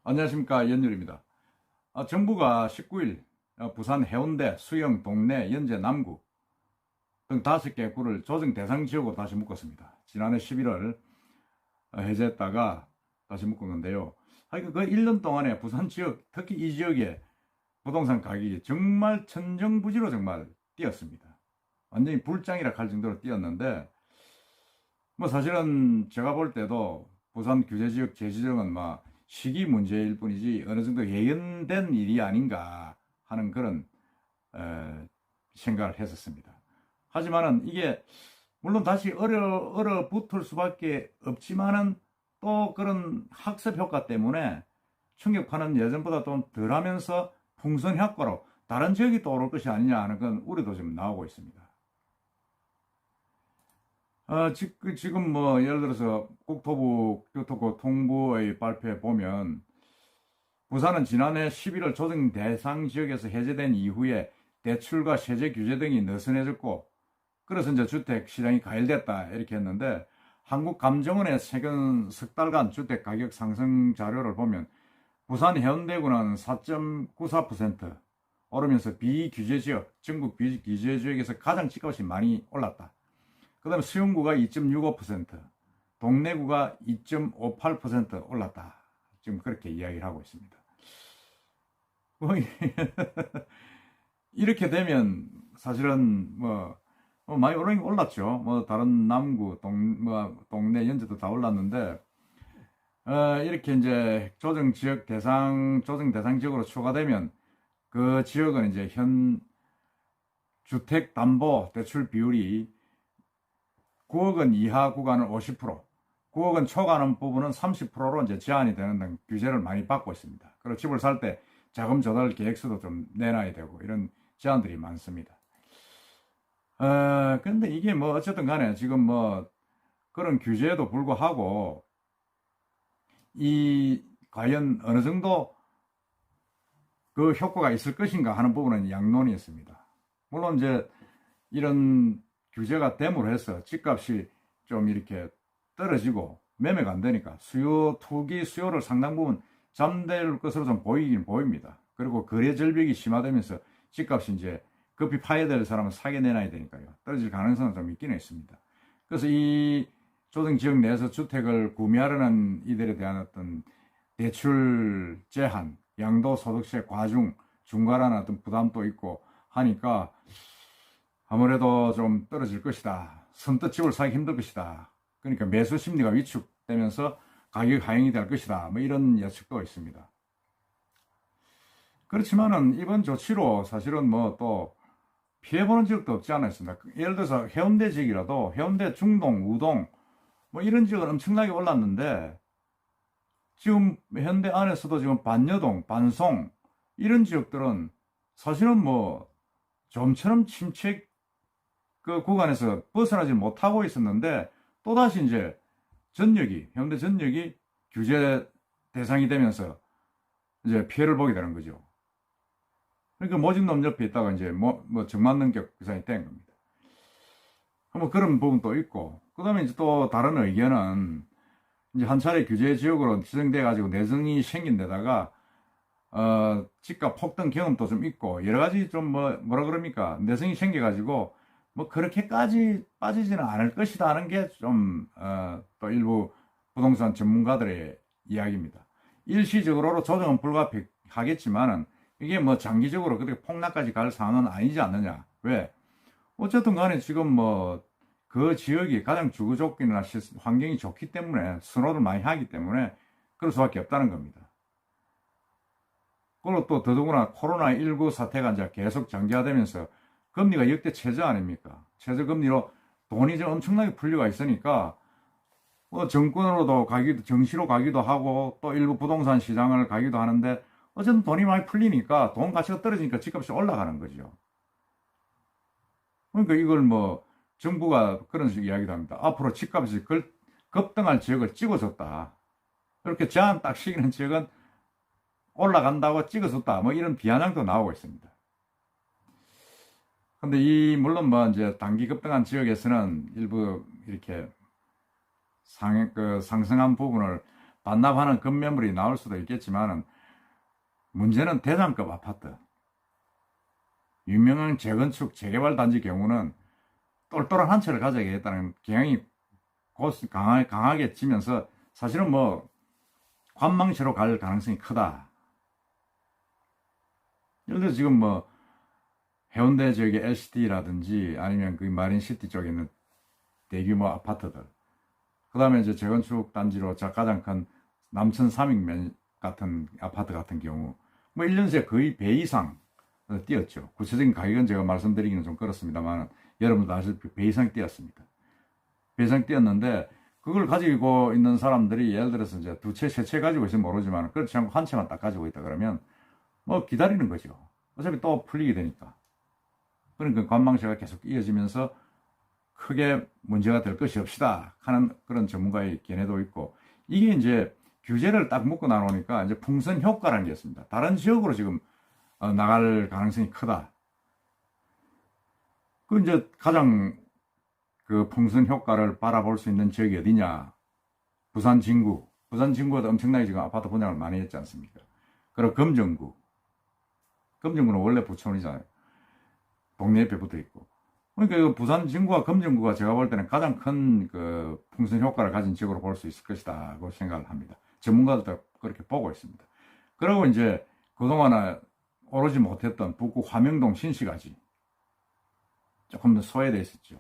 안녕하십니까, 연율입니다. 정부가 19일 부산 해운대, 수영, 동래, 연제, 남구 등 5개 구를 조정 대상 지역으로 다시 묶었습니다. 지난해 11월 해제했다가 다시 묶은 건데요. 그 1년 동안에 부산 지역, 특히 이 지역의 부동산 가격이 정말 천정부지로 정말 뛰었습니다. 완전히 불장이라 할 정도로 뛰었는데, 뭐 사실은 제가 볼 때도 부산 규제지역 재지정은 막 시기 문제일 뿐이지 어느 정도 예견된 일이 아닌가 하는 그런 생각을 했었습니다. 하지만은 이게 물론 다시 얼어붙을 수밖에 없지만은 또 그런 학습 효과 때문에 충격파는 예전보다 좀 덜하면서 풍선 효과로 다른 지역이 또 오를 것이 아니냐 하는 그런 우려도 좀 나오고 있습니다. 지금 뭐 예를 들어서 국토부 교토부 통보의 발표에 보면 부산은 지난해 11월 조정 대상 지역에서 해제된 이후에 대출과 세제 규제 등이 느슨해졌고, 그래서 이제 주택 시장이 가열됐다 이렇게 했는데, 한국감정원의 최근 석 달간 주택 가격 상승 자료를 보면 부산 해운대구는 4.94% 오르면서 비규제 지역, 전국 비규제 지역에서 가장 집값이 많이 올랐다. 그 다음에 수영구가 2.65%, 동래구가 2.58% 올랐다. 지금 그렇게 이야기를 하고 있습니다. 이렇게 되면 사실은 많이 오르긴 올랐죠. 뭐 다른 남구, 동래, 연제도 다 올랐는데, 이렇게 이제 조정 대상 지역으로 추가되면 그 지역은 이제 현 주택 담보 대출 비율이 9억 원 이하 구간은 50%, 9억 원 초과하는 부분은 30%로 이제 제한이 되는 등 규제를 많이 받고 있습니다. 그리고 집을 살 때 자금 조달 계획서도 좀 내놔야 되고 이런 제한들이 많습니다. 근데 이게 뭐 어쨌든 간에 지금 뭐 그런 규제에도 불구하고 이 과연 어느 정도 그 효과가 있을 것인가 하는 부분은 양론이 있습니다. 물론 이제 이런 규제가 됨으로 해서 집값이 좀 이렇게 떨어지고 매매가 안 되니까 투기 수요를 상당 부분 잠들 것으로 좀 보이긴 보입니다. 그리고 거래 절벽이 심화되면서 집값이 이제 급히 파야 될 사람은 사게 내놔야 되니까요. 떨어질 가능성은 좀 있기는 있습니다. 그래서 이 조정 지역 내에서 주택을 구매하려는 이들에 대한 어떤 대출 제한, 양도소득세 과중, 중과라는 어떤 부담도 있고 하니까 아무래도 좀 떨어질 것이다. 선뜻 집을 사기 힘들 것이다. 그러니까 매수 심리가 위축되면서 가격 하향이 될 것이다. 뭐 이런 예측도 있습니다. 그렇지만은 이번 조치로 사실은 뭐 또 피해보는 지역도 없지 않아 있습니다. 예를 들어서 해운대 지역이라도 해운대 중동, 우동 뭐 이런 지역은 엄청나게 올랐는데, 지금 현대 안에서도 지금 반여동, 반송 이런 지역들은 사실은 뭐 좀처럼 침체 그 구간에서 벗어나지 못하고 있었는데, 또다시 이제 해운대 전역이 규제 대상이 되면서 이제 피해를 보게 되는 거죠. 그러니까 모진놈 옆에 있다가 이제 정만능격 구상이 된 겁니다. 뭐 그런 부분도 있고, 그 다음에 이제 또 다른 의견은 이제 한 차례 규제 지역으로 지정돼 가지고 내성이 생긴 데다가 집값 폭등 경험도 좀 있고 여러 가지 좀 뭐라 그럽니까, 내성이 생겨 가지고 뭐 그렇게까지 빠지지는 않을 것이다 하는 게 좀 또 일부 부동산 전문가들의 이야기입니다. 일시적으로 조정은 불가피하겠지만은 이게 뭐 장기적으로 그렇게 폭락까지 갈 상황은 아니지 않느냐. 왜? 어쨌든 간에 지금 뭐 그 지역이 가장 주거 조건이나 환경이 좋기 때문에 선호를 많이 하기 때문에 그럴 수밖에 없다는 겁니다. 그리고 또 더더구나 코로나19 사태가 이제 계속 장기화되면서 금리가 역대 최저 아닙니까? 최저금리로 돈이 좀 엄청나게 풀려가 있으니까 정권으로도 가기도, 정시로 가기도 하고 또 일부 부동산 시장을 가기도 하는데, 어쨌든 돈이 많이 풀리니까 돈 가치가 떨어지니까 집값이 올라가는 거죠. 그러니까 이걸 뭐 정부가 그런 식으로 이야기도 합니다. 앞으로 집값이 급등할 지역을 찍어줬다. 이렇게 제한 딱 시키는 지역은 올라간다고 찍어줬다. 뭐 이런 비아냥도 나오고 있습니다. 근데 물론 뭐 이제 단기 급등한 지역에서는 일부 이렇게 상승한 부분을 반납하는 급매물이 나올 수도 있겠지만은 문제는 대장급 아파트, 유명한 재건축 재개발 단지 경우는 똘똘한 한 채를 가져야겠다는 경향이 강하게 지면서 사실은 뭐 관망시로 갈 가능성이 크다. 예를 들어 지금 뭐 해운대 지역의 LCD라든지 아니면 그 마린시티 쪽에 있는 대규모 아파트들, 그 다음에 이제 재건축 단지로 가장 큰 남천 삼익면 같은 아파트 같은 경우 뭐 1년 새 거의 배 이상 뛰었죠. 구체적인 가격은 제가 말씀드리기는 좀 그렇습니다만 여러분도 아시다시피 배 이상 뛰었습니다. 배 이상 뛰었는데 그걸 가지고 있는 사람들이 예를 들어서 이제 두 채, 세 채 가지고 있으면 모르지만 그렇지 않고 한 채만 딱 가지고 있다 그러면 뭐 기다리는 거죠. 어차피 또 풀리게 되니까. 그러니까 관망세가 계속 이어지면서 크게 문제가 될 것이 없이다 하는 그런 전문가의 견해도 있고, 이게 이제 규제를 딱 묶고 나오니까 이제 풍선 효과라는 게 있습니다. 다른 지역으로 지금 나갈 가능성이 크다. 그 이제 가장 그 풍선 효과를 바라볼 수 있는 지역이 어디냐? 부산 진구. 부산 진구에도 엄청나게 지금 아파트 분양을 많이 했지 않습니까? 그리고 금정구. 금정구는 원래 부촌이잖아요. 동네 옆에 붙어 있고. 그러니까 부산 진구와 금정구가 제가 볼 때는 가장 큰 그 풍선 효과를 가진 지역으로 볼 수 있을 것이다고 생각을 합니다. 전문가들도 그렇게 보고 있습니다. 그리고 이제 그동안에 오르지 못했던 북구 화명동 신시가지 조금 더 소외되어 있었죠.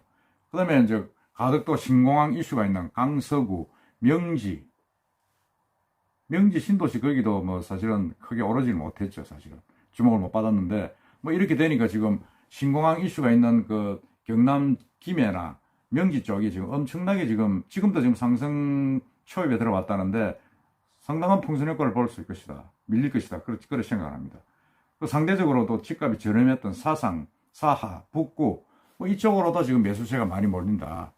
그 다음에 이제 가덕도 신공항 이슈가 있는 강서구, 명지 신도시 거기도 뭐 사실은 크게 오르지 못했죠. 사실은 주목을 못 받았는데 뭐 이렇게 되니까 지금 신공항 이슈가 있는 그 경남 김해나 명지 쪽이 지금 엄청나게 지금도 지금 상승 초입에 들어왔다는데 상당한 풍선 효과를 볼 수 있을 것이다. 밀릴 것이다. 그렇게 생각을 합니다. 그 상대적으로도 집값이 저렴했던 사상, 사하, 북구 뭐 이쪽으로도 지금 매수세가 많이 몰린다.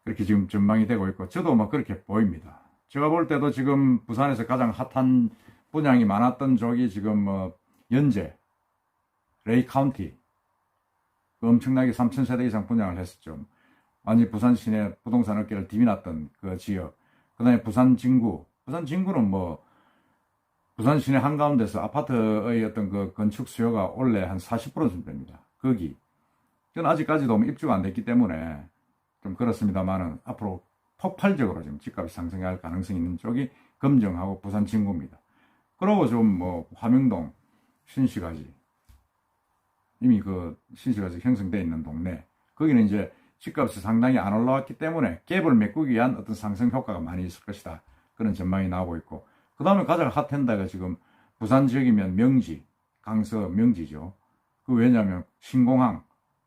그렇게 지금 전망이 되고 있고 저도 막 그렇게 보입니다. 제가 볼 때도 지금 부산에서 가장 핫한 분양이 많았던 쪽이 지금 뭐 연제, 레이 카운티 엄청나게 3,000세대 이상 분양을 했었죠. 완전히 부산 시내 부동산 업계를 디비났던 그 지역. 그 다음에 부산 진구는 뭐 부산 시내 한가운데서 아파트의 어떤 그 건축 수요가 원래 한 40% 정도 됩니다. 거기 저는 아직까지도 입주가 안 됐기 때문에 좀 그렇습니다만은 앞으로 폭발적으로 지금 집값이 상승할 가능성이 있는 쪽이 금정하고 부산 진구입니다. 그러고 좀 뭐 화명동, 신시가지 이미 그 신시가지 형성되어 있는 동네, 거기는 이제 집값이 상당히 안 올라왔기 때문에 갭을 메꾸기 위한 어떤 상승 효과가 많이 있을 것이다. 그런 전망이 나오고 있고, 그 다음에 가장 핫한데가 지금 부산 지역이면 명지, 강서 명지죠. 그 왜냐하면 신공항,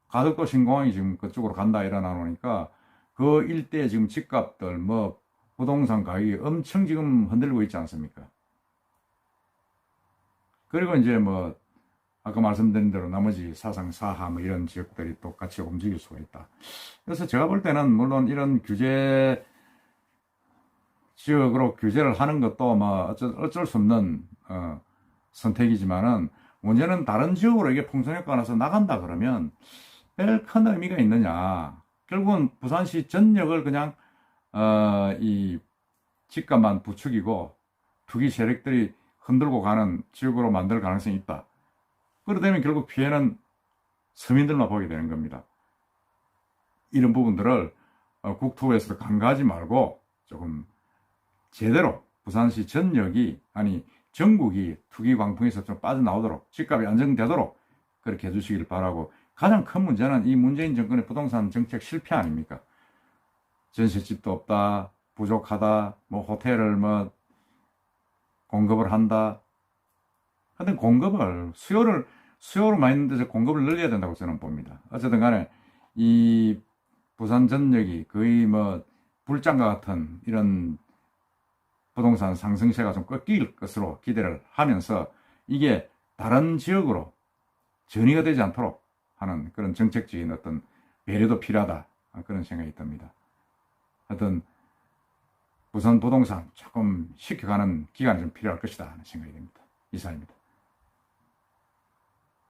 가덕도 신공항이 지금 그쪽으로 간다 일어나놓으니까 그 일대에 지금 집값들 뭐 부동산 가격이 엄청 지금 흔들리고 있지 않습니까? 그리고 이제 뭐 아까 말씀드린 대로 나머지 사상, 사하 뭐 이런 지역들이 똑같이 움직일 수가 있다. 그래서 제가 볼 때는 물론 이런 규제 지역으로 규제를 하는 것도 뭐 어쩔 수 없는 선택이지만은 문제는 다른 지역으로 이게 풍선효과가 나서 나간다 그러면 별 큰 의미가 있느냐. 결국은 부산시 전역을 그냥 이 집값만 부추기고 투기 세력들이 흔들고 가는 지역으로 만들 가능성이 있다. 그러다면 결국 피해는 서민들만 보게 되는 겁니다. 이런 부분들을 국토부에서 간과하지 말고 조금 제대로 부산시 전역이 아니 전국이 투기 광풍에서 좀 빠져나오도록 집값이 안정되도록 그렇게 해주시길 바라고, 가장 큰 문제는 이 문재인 정권의 부동산 정책 실패 아닙니까? 전셋집도 없다, 부족하다, 뭐 호텔을 뭐 공급을 한다. 하여튼 공급을 수요를 많이 있는데 공급을 늘려야 된다고 저는 봅니다. 어쨌든 간에 이 부산 전역이 거의 뭐 불장과 같은 이런 부동산 상승세가 좀 꺾일 것으로 기대를 하면서 이게 다른 지역으로 전이가 되지 않도록 하는 그런 정책적인 어떤 배려도 필요하다, 그런 생각이 듭니다. 하여튼 부산 부동산 조금 식혀가는 기간이 좀 필요할 것이다 하는 생각이 듭니다. 이상입니다.